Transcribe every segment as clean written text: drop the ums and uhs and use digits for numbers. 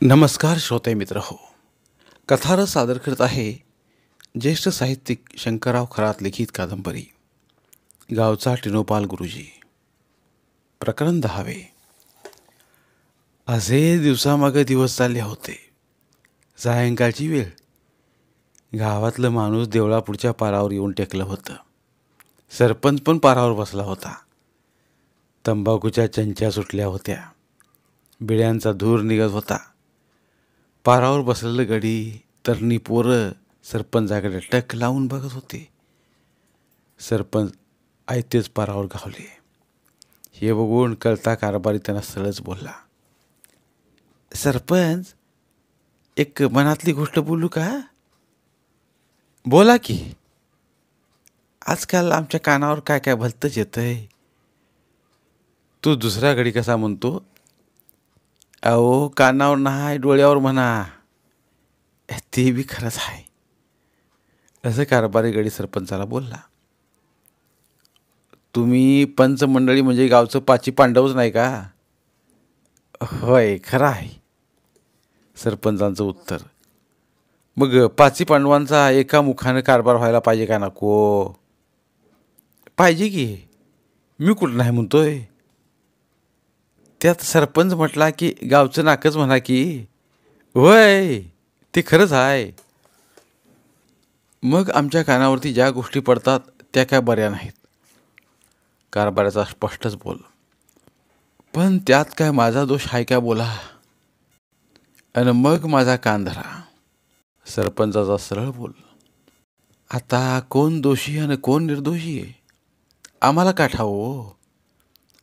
नमस्कार श्रोते मित्र हो. कथारस सादर करत आहे ज्येष्ठ साहित्यिक शंकरराव खरात लिखित कादंबरी गावचा टिनोपाल गुरुजी. प्रकरण 10. असे दिवसामागे दिवस चालले होते. सायंकाळची वेळ. गावातलं माणूस देवळापुढच्या पारावर येऊन टेकलं होतं. सरपंच पण पारावर बसला होता. तंबाखूच्या चंच्या सुटल्या होत्या. बिड्यांचा धूर निघत होता. पारावर बसलेलं गडी तरणी पोरं सरपंचाकडे टक लावून बघत होते. सरपंच आयतेच पारावर गावले. हे बघून कळता कारभारी त्यांना सरळच बोलला, सरपंच, एक मनातली गोष्ट बोलू का? बोला की. आजकाल आमच्या कानावर काय काय भलतंच येतंय. तू दुसरा गडी कसा म्हणतो? अहो, कानावर नाही, डोळ्यावर म्हणा. ते बी खरंच आहे. असं कारभारी गडी सरपंचाला बोलला. तुम्ही पंचमंडळी म्हणजे गावचं पाची पांडवच नाही का? होय, खरं आहे, सरपंचांचं उत्तर. मग पाची पांडवांचा एका मुखानं कारभार व्हायला पाहिजे का नको? पाहिजे की. मी कुठं नाही म्हणतोय. त्यात सरपंच म्हटला की गावचं नाकच म्हणा की. होय, ते खरंच आहे. मग आमच्या कानावरती ज्या गोष्टी पडतात त्या काय बऱ्या नाहीत. कारभाराचा स्पष्टच बोल. पण त्यात काय माझा दोष आहे का बोला? आणि मग माझा कान धरा. सरपंचाचा सरळ बोल. आता कोण दोषी आणि कोण निर्दोषी आहे आम्हाला का ठाऊ?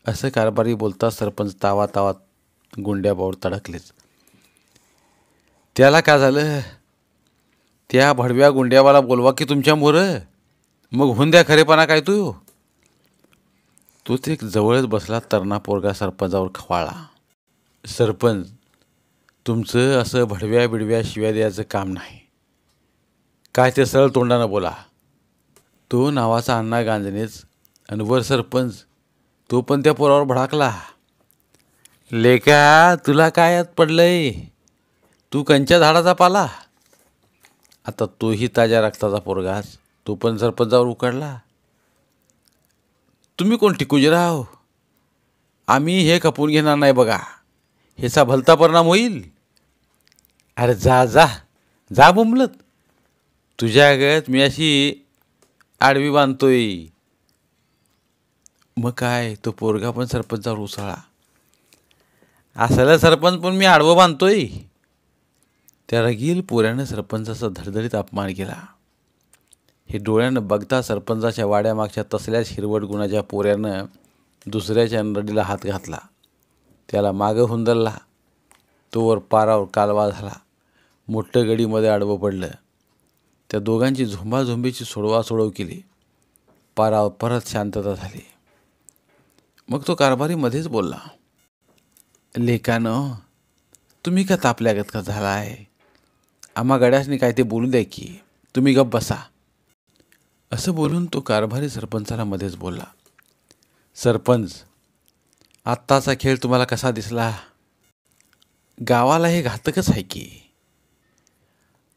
असं कारभारी बोलता सरपंच तावा तावा गुंड्याबावर तडकलेच. त्याला का झालं? त्या भडव्या गुंड्यावाला बोलवा की तुमच्या मोरं. मग होऊन द्या खरेपणा काय तू. तोच एक जवळच बसला तरणा पोरगा सरपंचावर खवाळा. सरपंच, तुमचं असं भडव्या बिडव्या शिव्या द्यायचं काम नाही. काय ते सरळ तोंडानं बोला. तो नावाचा अण्णा गांजणेच आणि वर सरपंच, तो पण त्या पोरावर भडाकला. लेका, तुला काय यात पडलंय? तू कंच्या झाडाचा पाला. आता तोही ताज्या रक्ताचा पोरगाच, तो पण सरपंचावर उकडला. तुम्ही कोण टिकूजीराव? आम्ही हे खपून घेणार नाही बघा. ह्याचा भलता परिणाम होईल. अरे जा जा जा बोंबलत. तुझ्या गत मी अशी आडवी बांधतोय. मग काय, तो पोरगा पण सरपंचावर उसळला. असलं सरपंच पण मी आडवं बांधतोय. त्या रगील पोऱ्यानं सरपंचाचा धडधडीत अपमान केला. हे डोळ्यानं बघता सरपंचाच्या वाड्यामागच्या तसल्याच हिरवट गुणाच्या पोऱ्यानं दुसऱ्याच्या नडीला हात घातला. त्याला मागं हुंदरला. तोवर पारावर कालवा झाला. मोठं गडीमध्ये आडवं पडलं. त्या दोघांची झुंबाझुंबीची सोडवासोडव केली. पारावर परत शांतता झाली. मग तो कारभारी मध्येच बोलला, लेकानं, तुम्ही का तापल्यागत का झालाय? आम्हा गड्यासनी काय ते बोलू द्या की. तुम्ही गप्प बसा. असं बोलून तो कारभारी सरपंचाला मध्येच बोलला. सरपंच, आत्ताचा खेळ तुम्हाला कसा दिसला? गावाला हे घातकच आहे की.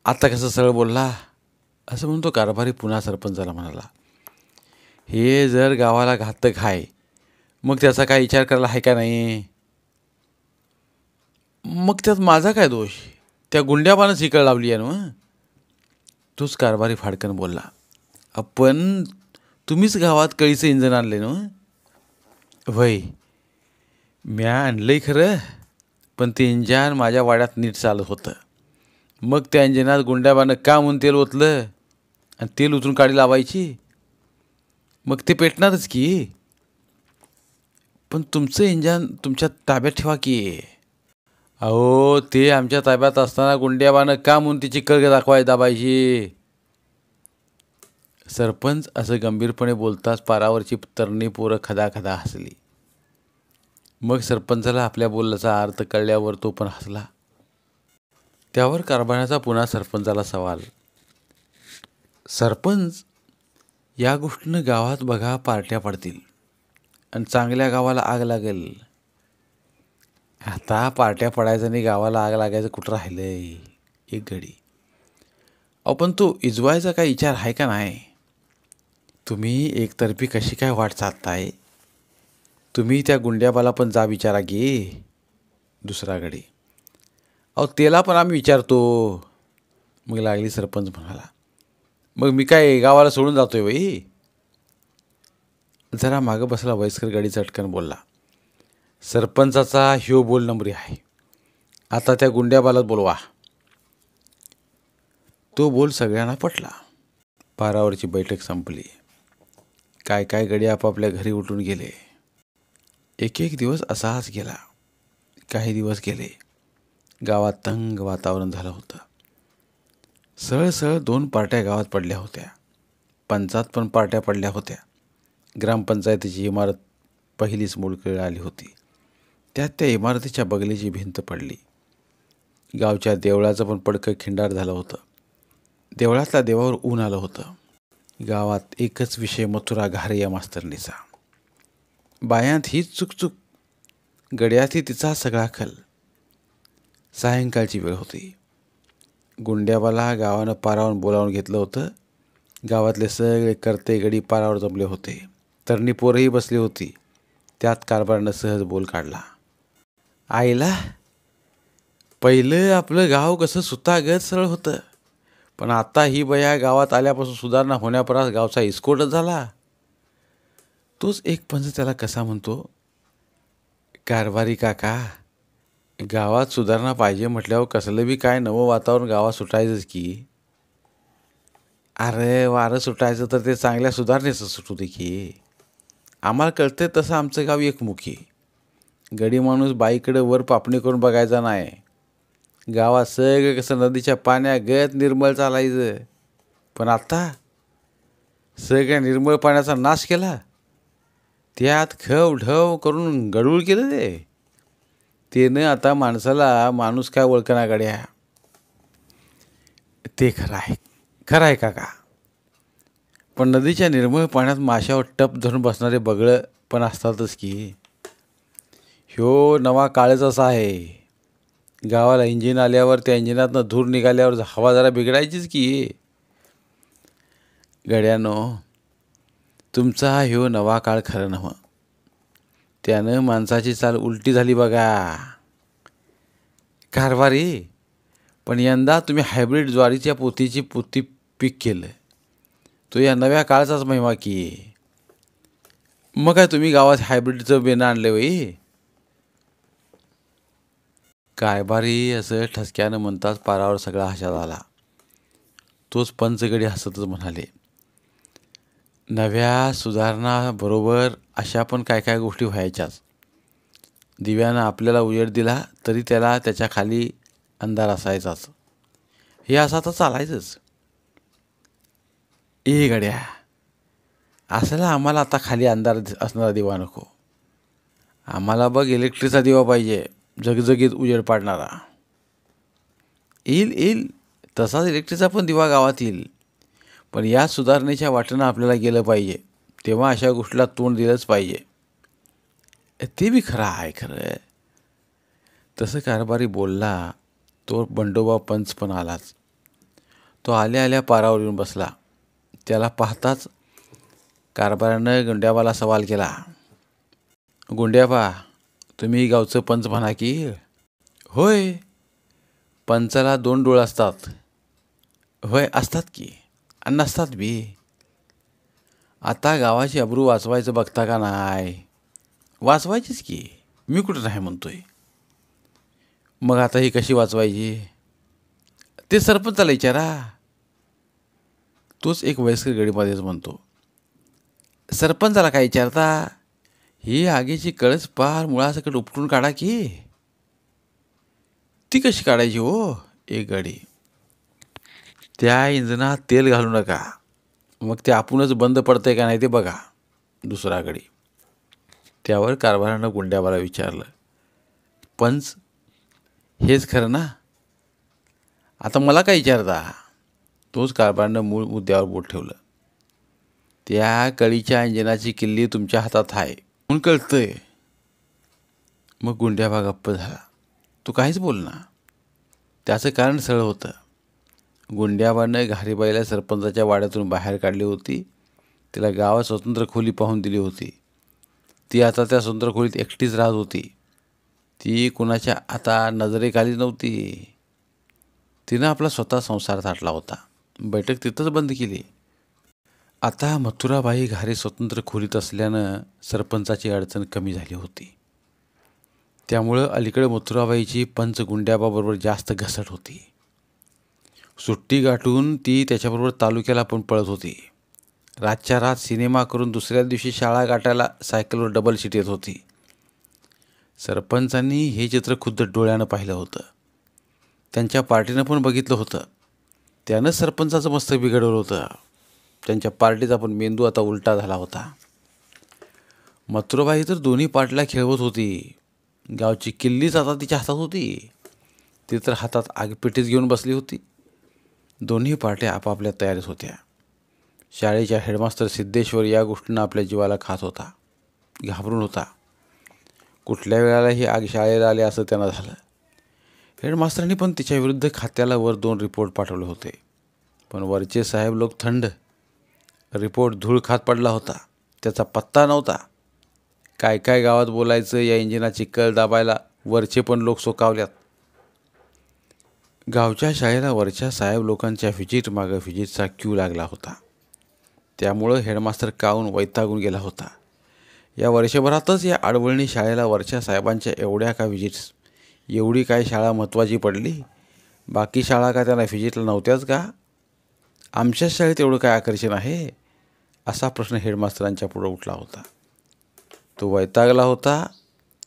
आता कसं सरळ बोलला? असं म्हणून तो कारभारी पुन्हा सरपंचाला म्हणाला, हे जर गावाला घातक आहे मग त्याचा काय विचार करायला आहे का नाही? मग त्यात माझा काय दोष? त्या गुंड्याबानं शिकळ लावली आहे ना. तोच कारभारी फाडकन बोलला, आपण तुम्हीच गावात कळीचं इंजन आणले ना. वय, म्या आणलंय खरं, पण ते इंजन माझ्या वाड्यात नीट चालत होतं. मग त्या इंजनात गुंड्याबानं का म्हणून तेल ओतलं आणि तेल उतरून काडी लावायची. मग ते पेटणारच की. पण तुमचं इंजन तुमच्या ताब्यात ठेवा की. अहो, ते आमच्या ताब्यात असताना गुंड्याबानं का म्हणून तिची कळ दाबायची. सरपंच असं गंभीरपणे बोलताच पारावरची तरणी पोरं खदाखदा हसली. मग सरपंचाला आपल्या बोलण्याचा अर्थ कळल्यावर तो पण हसला. त्यावर कारभाराचा पुन्हा सरपंचाला सवाल, सरपंच, या गोष्टीनं गावात बघा पार्ट्या पडतील आणि चांगल्या गावाला आग लागेल. आता पार्ट्या पडायचं आणि गावाला आग लागायचं कुठं राहिलंय. एक घडी. अहो पण तो इजवायचा काय विचार आहे का नाही? तुम्ही एकतर्फी कशी काय वाट चालताय? तुम्ही त्या गुंड्याबाला पण जा विचारा की. दुसरा घडी. अहो त्याला पण आम्ही विचारतो. मग लागली सरपंच म्हणाला. मग मी काय गावाला सोडून जातोय बाई? जरा मागं बसला वयस्कर गाडी चटकन बोलला. सरपंचाचा ह्यो बोल नंबरी आहे. आता त्या गुंड्याबालाच बोलवा. तो बोल सगळ्यांना पटला. पारावरची बैठक संपली. काय काय गडी आपापल्या घरी उठून गेले. एक एक दिवस असाच गेला. काही दिवस गेले. गावात तंग वातावरण झालं होतं. सहळ 2 पार्ट्या गावात पडल्या होत्या. पंचात पण पार्ट्या पडल्या होत्या. ग्रामपंचायतीची इमारत पहिलीच मोडकळी आली होती. त्यात त्या इमारतीच्या बगलीची भिंत पडली. गावच्या देवळाचं पण पडकं खिंडार झालं होतं. देवळातल्या देवावर ऊन आलं होतं. गावात एकच विषय मथुरा घारे या मास्तरणीचा. बायांत हीच चुकचुक. गड्यातही तिचा सगळा खल. सायंकाळची वेळ होती. गुंड्याबाला गावानं पारावून बोलावून घेतलं होतं. गावातले सगळे करते गडी पारावर जमले होते. तरणी पोरही बसली होती. त्यात कारभारानं सहज बोल काढला. आईला पहिलं आपलं गाव कसं सुतागत सरळ होतं. पण आता ही बया गावात आल्यापासून सुधारणा होण्यापरास गावचा इस्कोटच झाला. तोच एक पंच त्याला कसा म्हणतो. कारभारी काका, गावात सुधारणा पाहिजे म्हटल्यावर कसलं बी काय नवं वातावरण गावात सुटायचंच की. अरे वारं सुटायचं तर ते चांगल्या सुधारणेचं सुटू दे की. आम्हाला कळतंय तसं आमचं गाव एकमुखी. गडी माणूस बाईकडे वर पापणी करून बघायचा नाही. गावात सगळं कसं नदीच्या पाण्यागत निर्मळ चालायचं. पण आता सगळ्या निर्मळ पाण्याचा नाश केला. त्यात खव ढव करून गडूळ केलं त्यानं आता माणसाला माणूस काय ओळखना गड्या. ते खरं आहे काका. पण नदीच्या निर्मळ पाण्यात माशावर टप धरून बसणारे बगळं पण असतातच की. ह्यो नवा काळच असा आहे. गावाला इंजिन आल्यावर त्या इंजिनातनं धूर निघाल्यावर हवा जरा बिघडायचीच की. गड्यानो, तुमचा ह्यो नवा काळ खरं नव्हं. त्यानं माणसाची चाल उलटी झाली बघा. कारभारी, पण यंदा तुम्ही हायब्रिड ज्वारीच्या पोती पीक केलं. तो या नव्या काळचाच महिमा की. मग काय तुम्ही गावात हायब्रिडचं बेणं आणलं वई? कारभारी असं ठसक्यानं म्हणताच पारावर सगळा हशात आला. तोच पंचगडी हसतच म्हणाले. नव्या सुधारणा बरोबर अशा पण काय गोष्टी व्हायच्याच. दिव्यानं आपल्याला उजेड दिला तरी त्याला त्याच्या खाली अंधार असायचाच. हे असं तर चालायचंच. ए गड्या, असला आम्हाला आता खाली अंधार असणारा दिवा नको. आम्हाला बघ इलेक्ट्रिकचा दिवा पाहिजे. जगजगीत उजेड पाडणारा. येईल तसाच इलेक्ट्रिकचा पण दिवा गावात येईल. पण या सुधारणेच्या वाटेनं आपल्याला गेलं पाहिजे. तेव्हा अशा गोष्टीला तोंड दिलंच पाहिजे. ते बी खरं आहे खरं. तसं कारभारी बोलला. तो बंडोबा पंच पण आलाच. तो आल्या पारावर येऊन बसला. त्याला पाहताच कारभारानं गुंड्याबाला सवाल केला. गुंड्याबा, तुम्ही गावचं पंच म्हणा की. होय, पंचाला 2 डोळ असतात. होय असतात की, आणि नसतात बी. आता गावाची अब्रू वाचवायचं बघता का नाही? वाचवायचीच की. मी कुठं नाही म्हणतोय. मग आता ही कशी वाचवायची? ते सरपंचाला विचारा. तोच एक वयस्कर गडीमध्येच म्हणतो. सरपंचाला काय विचारता? ही आगीची कळस पार मुळासकट उपटून काढा की. ती कशी काढायची हो? एक गाडी. त्या इंजनात तेल घालू नका. मग ते आपणच बंद पडतंय का नाही ते बघा. दुसरा गाडी. त्यावर कारभारानं गुंड्याबाला विचारलं. पंच, हेच खरं ना? आता मला काय विचारता? तोच कारभारानं मूळ मुद्द्यावर बोट ठेवलं. त्या कळीच्या इंजिनाची किल्ली तुमच्या हातात आहे म्हणून कळतंय. मग गुंड्याबा गप्प झाला. तू काहीच बोल ना. त्याचं कारण सरळ होतं. गुंड्याबानं घारीबाईला सरपंचाच्या वाड्यातून बाहेर काढली होती. तिला गावात स्वतंत्र खोली पाहून दिली होती. ती आता त्या स्वतंत्र खोलीत एकटीच राहत होती. ती कुणाच्या आता नजरेखाली नव्हती. तिनं आपला स्वतः संसार थाटला होता. बैठक तिथंच बंद केली. आता मथुराबाई घारी स्वतंत्र खोलीत असल्यानं सरपंचाची अडचण कमी झाली होती. त्यामुळं अलीकडे मथुराबाईची पंच गुंड्याबाबरोबर जास्त घसट होती. सुट्टी गाठून ती त्याच्याबरोबर तालुक्याला पण पळत होती. रातच्या रात सिनेमा करून दुसऱ्या दिवशी शाळा गाठायला सायकलवर डबल सीट येत होती. सरपंचांनी हे चित्र खुद्द डोळ्यानं पाहिलं होतं. त्यांच्या पार्टीनं पण बघितलं होतं. त्यानं सरपंचाचं मस्त बिघडवलं होतं. त्यांच्या पार्टीचा पण मेंदू आता उलटा झाला होता. मथुराबाई तर दोन्ही पार्टीला खेळवत होती. गावची किल्लीच आता तिच्या हातात होती. ती तर हातात आगपेटीच घेऊन बसली होती. दोन्ही पार्ट्या आपापल्या तयारीत होत्या. शाळेच्या हेडमास्तर सिद्धेश्वर या गोष्टीनं आपल्या जीवाला खात होता. घाबरून होता. कुठल्या वेळेला ही आग शाळेला आले असं त्यांना झालं. हेडमास्टरांनी पण तिच्याविरुद्ध खात्याला वर 2 रिपोर्ट पाठवले होते. पण वरचे साहेब लोक थंड. रिपोर्ट धूळ खात पडला होता. त्याचा पत्ता नव्हता. काय काय गावात बोलायचं या इंजिनाची कळ दाबायला वरचे पण लोक सोकावल्यात. गावच्या शाळेला वरच्या साहेब लोकांच्या व्हिजिट मागं व्हिजिटचा क्यू लागला होता. त्यामुळं हेडमास्तर काहून वैतागून गेला होता. या वर्षभरातच या आडवळणी शाळेला वरच्या साहेबांच्या एवढ्या का व्हिजिट्स, एवढी काय शाळा महत्त्वाची पडली? बाकी शाळा का त्यांना व्हिजिटला नव्हत्याच का? आमच्याच शाळेत एवढं काय आकर्षण आहे? असा प्रश्न हेडमास्तरांच्या पुढं उठला होता. तो वैतागला होता.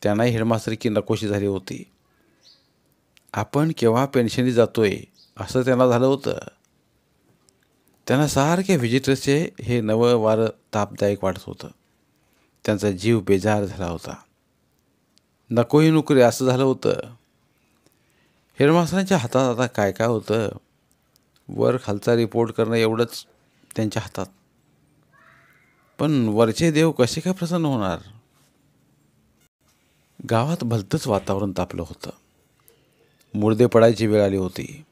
त्यांनाही हेडमास्तरकी नकोशी झाली होती. आपण केव्हा पेन्शनली जातोय असं त्यांना झालं होतं. त्यांना सारख्या व्हिजिटर्सचे हे नवं वारं तापदायक वाटत होतं. त्यांचा जीव बेजार झाला होता. नकोही नोकरी असं झालं होतं. हेडमास्तरांच्या हातात आता काय काय होतं? वर खालचा रिपोर्ट करणं एवढंच त्यांच्या हातात. पण वरचे देव कसे काय प्रसन्न होणार? गावात भलतंच वातावरण तापलं होतं. मुर्दे पडायची वेळ आली होती.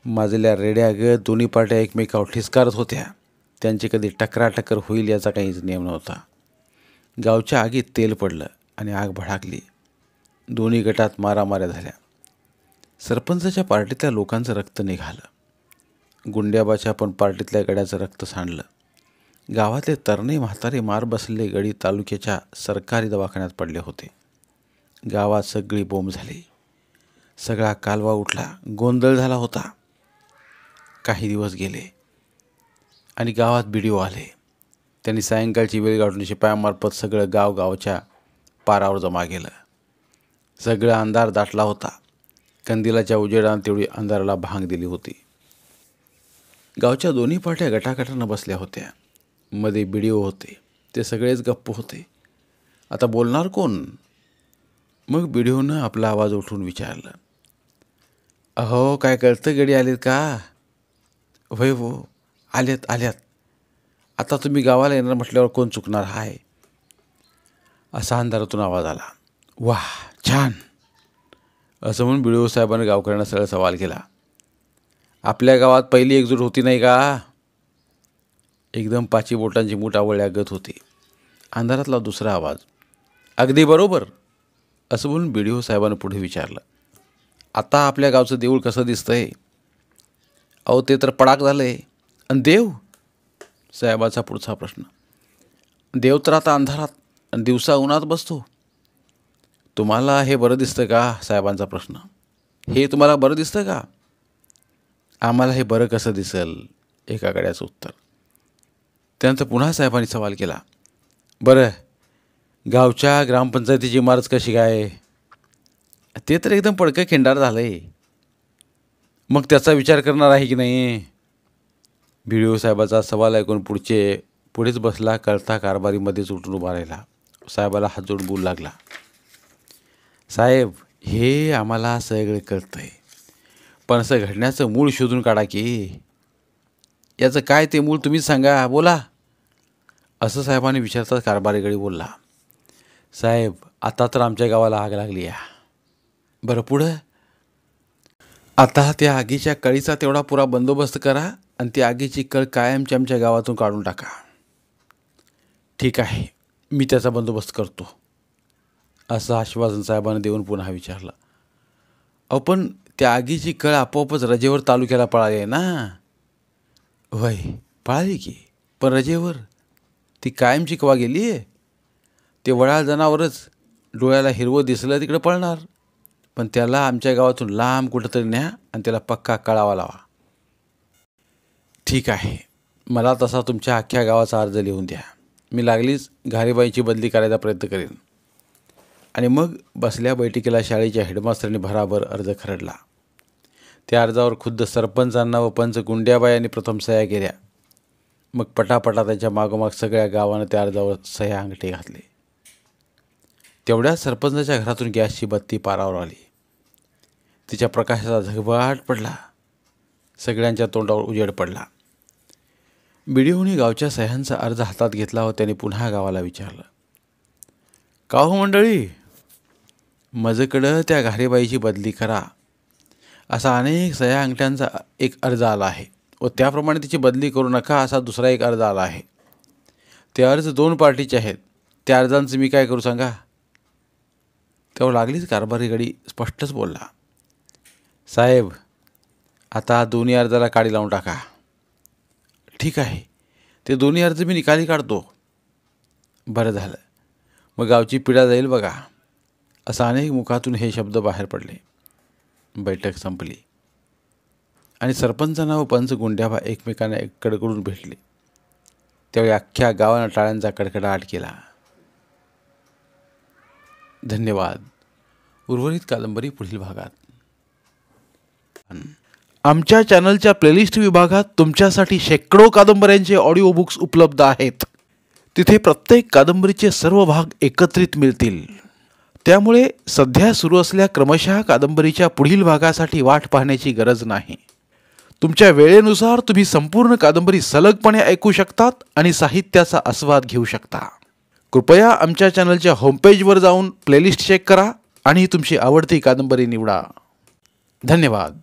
माजल्या रेड्यागत दोन्ही पार्ट्या एकमेकावर ठिसकारत होत्या. त्यांची कधी टकराटक्कर होईल याचा काहीच नियम नव्हता. गावच्या आगीत तेल पडलं आणि आग भडाकली. दोन्ही गटात मारामाऱ्या झाल्या. सरपंचाच्या पार्टीतल्या लोकांचं रक्त निघालं. गुंड्याबाच्या पण पार्टीतल्या गड्याचं रक्त सांडलं. गावातले तरणे म्हातारे मार बसलेले गडी तालुक्याच्या सरकारी दवाखान्यात पडले होते. गावात सगळी बोंब झाली. सगळा कालवा उठला. गोंधळ झाला होता. काही दिवस गेले आणि गावात BDO आले. त्यांनी सायंकाळची वेळ गाठून शिपायामार्फत सगळं गाव गावच्या पारावर जमा केलं. सगळा अंधार दाटला होता. कंदिलाच्या उजेडानं तेवढी अंधाराला भांग दिली होती. गावच्या दोन्ही पार्ट्या गटागटानं बसल्या होत्या. मध्ये BDO होते. ते सगळेच गप्प होते. आता बोलणार कोण? मग BDOनं आपला आवाज उठवून विचारलं, अहो काय कळतं गडी आलेत का? होय हो आल्यात आल्यात. आता तुम्ही गावाला येणार म्हटल्यावर कोण चुकणार आहे? असा अंधारातून आवाज आला. वाह छान. असं म्हणून BDO साहेबांनी गावकऱ्यांना सरळ सवाल केला. आपल्या गावात पहिली एकजूट होती नाही का? एकदम 5 बोटांची मूठ आवळल्यागत होती. अंधारातला दुसरा आवाज. अगदी बरोबर. असं म्हणून BDO साहेबांनी पुढे विचारलं, आता आपल्या गावचं देऊळ कसं दिसतंय? अहो ते तर पडाक झालंय. आणि देव? साहेबाचा पुढचा प्रश्न. देव तर आता अंधारात आणि दिवसा उन्हात बसतो. तुम्हाला हे बरं दिसतं का? साहेबांचा प्रश्न. हे तुम्हाला बरं दिसतं का? आम्हाला हे बरं कसं दिसेल? एका गड्याचं उत्तर. त्यानंतर पुन्हा साहेबांनी सवाल केला, बरं गावच्या ग्रामपंचायतीची इमारत कशी काय? ते तर एकदम पडकं खिंडार झालंय. मग त्याचा विचार करणार आहे की नाही? BDO साहेबाचा सवाल ऐकून पुढेच बसला कळता कारभारीमध्येच उठून उभा राहिला. साहेबाला हात जोडून बोलू लागला, साहेब हे आम्हाला सगळं कळतंय, पण असं घडण्याचं मूळ शोधून काढा की. याचं काय ते मूळ तुम्हीच सांगा, बोला. असं साहेबांनी विचारताच कारभारीकडे बोलला, साहेब आता तर आमच्या गावाला आग लागली आहे. बरं पुढं? आता त्या आगीच्या कळीचा तेवढा पुरा बंदोबस्त करा आणि ती आगीची कळ कायमची आमच्या गावातून काढून टाका. ठीक आहे, मी त्याचा बंदोबस्त करतो, असं आश्वासन साहेबांना देऊन पुन्हा विचारलं. अहो पण त्या आगीची कळ आपोआपच रजेवर तालुक्याला पळाली आहे ना? होय पळाली की, पण रजेवर ती कायमची कवा गेली आहे? ते वडाळ जनावरच डोळ्याला हिरवं दिसलं तिकडं पळणार, पण त्याला आमच्या गावातून लांब कुठंतरी न्या आणि त्याला पक्का कळावा लावा. ठीक आहे, मला तसा तुमच्या अख्ख्या गावाचा अर्ज लिहून द्या. मी लागलीच घारीबाईची बदली करायचा प्रयत्न करेन. आणि मग बसल्या बैठकीला शाळेच्या हेडमास्तरांनी भराभर अर्ज खरडला. त्या अर्जावर खुद्द सरपंचांना व पंच गुंड्याबाई यांनी प्रथम सह्या केल्या. मग पटापटा त्याच्या मागोमाग सगळ्या गावानं त्या अर्जावर सह्या अंगठी घातले. तेवढ्यात सरपंचाच्या घरातून गॅसची बत्ती पारावर आली. तिच्या प्रकाशाचा झगबाट पडला. सगळ्यांच्या तोंडावर उजेड पडला. बिडिओनी गावच्या सह्यांचा अर्ज हातात घेतला व त्याने पुन्हा गावाला विचारलं, का हो मंडळी, माझ्याकडं त्या घारीबाईची बदली करा असा अनेक सह्या अंगठ्यांचा एक अर्ज आला आहे व त्याप्रमाणे तिची बदली करू नका असा दुसरा एक अर्ज आला आहे. ते अर्ज 2 पार्टीचे आहेत. त्या अर्जांचं मी काय करू सांगा? तेव्हा लागलीच कारभारी गडी स्पष्टच बोलला, साहेब आता दोन्ही अर्जाला काडी लावून टाका. ठीक आहे, ते दोन्ही अर्ज मी निकाली काढतो. बरं झालं, मग गावची पिढा जाईल बघा. असं अनेक मुखातून हे शब्द बाहेर पडले. बैठक संपली आणि सरपंचांना व पंच गुंड्याबा एकमेकांना कडकडून भेटले. त्यावेळी अख्ख्या गावानं टाळ्यांचा कडकडाट केला. धन्यवाद. उर्वरित कादंबरी पुढील भागात. आमच्या चॅनलच्या प्लेलिस्ट विभागात तुमच्यासाठी शेकडो कादंबऱ्यांचे ऑडिओ बुक्स उपलब्ध आहेत. तिथे प्रत्येक कादंबरीचे सर्व भाग एकत्रित मिळतील. त्यामुळे सध्या सुरू असलेल्या क्रमशः कादंबरीच्या पुढील भागासाठी वाट पाहण्याची गरज नाही. तुमच्या वेळेनुसार तुम्ही संपूर्ण कादंबरी सलगपणे ऐकू शकतात आणि साहित्याचा आस्वाद घेऊ शकता. कृपया आमच्या चॅनलच्या होमपेजवर जाऊन प्लेलिस्ट चेक करा आणि तुमची आवडती कादंबरी निवडा. धन्यवाद.